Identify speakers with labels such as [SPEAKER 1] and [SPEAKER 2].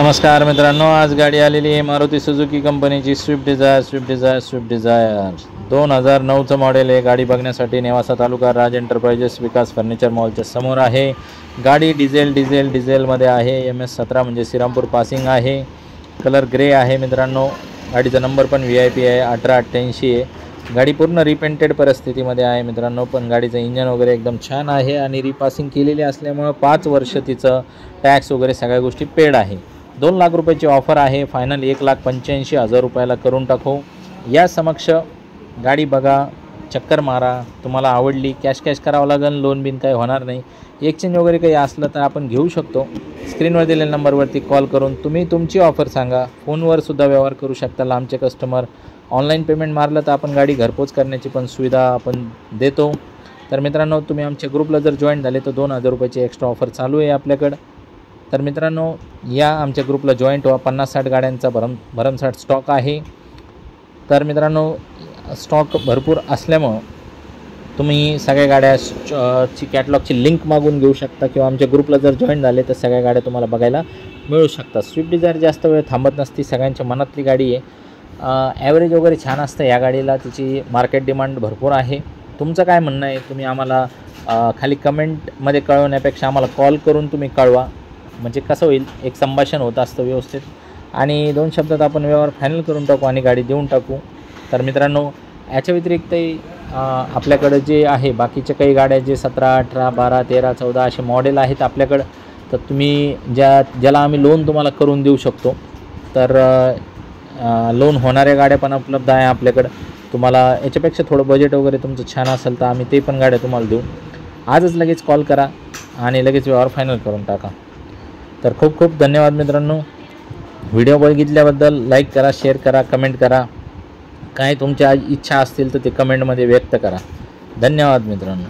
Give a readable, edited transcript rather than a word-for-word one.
[SPEAKER 1] नमस्कार मित्रांनो, आज गाडी आलेली आहे मारुती सुझुकी कंपनीची स्विफ्ट डिझायर 2009चं मॉडेल आहे। गाडी बघण्यासाठी नेवासा तालुका राज एंटरप्राइजेस विकास फर्निचर मॉलच्या समोर आहे। गाडी डिझेलमध्ये आहे। MS17 म्हणजे श्रीरामपूर पासिंग आहे। कलर ग्रे आहे मित्रांनो। गाडीचा नंबर पण VIP आहे, 1888 आहे। गाडी पूर्ण रिपेंटेड परिस्थितीमध्ये आहे मित्रांनो, पण गाडीचं इंजन वगैरे एकदम छान आहे आणि रिपासिंग केलेली असल्यामुळे 5 वर्ष तिचं टॅक्स वगैरे सगळ्या गोष्टी पेड आहे। 2 लाख रुपयाची ऑफर आहे। फायनल 1,85,000 रुपयाला करून टाकू। या समक्ष गाडी बघा, चक्कर मारा, तुम्हाला आवडली कॅश करावं लागेल, लोन बिन काही होणार नाही। एक्सचेंज वगैरे काही असलं तर आपण घेऊ शकतो। स्क्रीनवर दिलेल्या नंबरवरती कॉल करून तुम्ही तुमची ऑफर सांगा। फोनवर सुद्धा व्यवहार करू शकता लांबचे कस्टमर। ऑनलाईन पेमेंट मारलं तर आपण गाडी घरपोच करण्याची पण सुविधा आपण देतो। तर मित्रांनो, तुम्ही आमच्या ग्रुपला जर जॉईन झाले तर 2,000 रुपयाची एक्स्ट्रा ऑफर चालू आहे आपल्याकडं। तर मित्रांनो, या आमच्या ग्रुपला जॉईंट व्हा। 50-60 गाड्यांचा भरमसाठ स्टॉक आहे। तर मित्रांनो, स्टॉक भरपूर असल्यामुळं तुम्ही सगळ्या गाड्याची कॅटलॉगची लिंक मागून घेऊ शकता किंवा आमच्या ग्रुपला जर जॉईन झाले तर सगळ्या गाड्या तुम्हाला बघायला मिळू शकतात। स्विफ्ट डिझायर जास्त वेळ थांबत नसती, सगळ्यांच्या मनातली गाडी आहे। ॲव्हरेज वगैरे छान असतं या गाडीला, तिची मार्केट डिमांड भरपूर आहे। तुमचं काय म्हणणं आहे तुम्ही आम्हाला खाली कमेंटमध्ये कळवण्यापेक्षा आम्हाला कॉल करून तुम्ही कळवा, म्हणजे कसं होईल, एक संभाषण होत असतं व्यवस्थित आणि 2 शब्दात आपण व्यवहार फायनल करून टाकू आणि गाडी देऊन टाकू। तर मित्रांनो, याच्या व्यतिरिक्तही आपल्याकडं जे आहे बाकीच्या काही गाड्या जे 17, 18, 12, 13, 14 असे मॉडेल आहेत आपल्याकडं, तर तुम्ही ज्याला आम्ही लोन तुम्हाला करून देऊ शकतो। तर लोन होणाऱ्या गाड्या पण उपलब्ध आहे आपल्याकडं। तुम्हाला याच्यापेक्षा थोडं बजेट वगैरे तुमचं छान असेल तर आम्ही ते पण गाड्या तुम्हाला देऊ। आजच लगेच कॉल करा आणि लगेच व्यवहार फायनल करून टाका। तर खूप खूप धन्यवाद मित्रांनो। व्हिडिओ बघितल्याबद्दल लाईक करा, शेअर करा, कमेंट करा। काय तुमच्या इच्छा असतील तर ते कमेंटमध्ये व्यक्त करा। धन्यवाद मित्रांनो।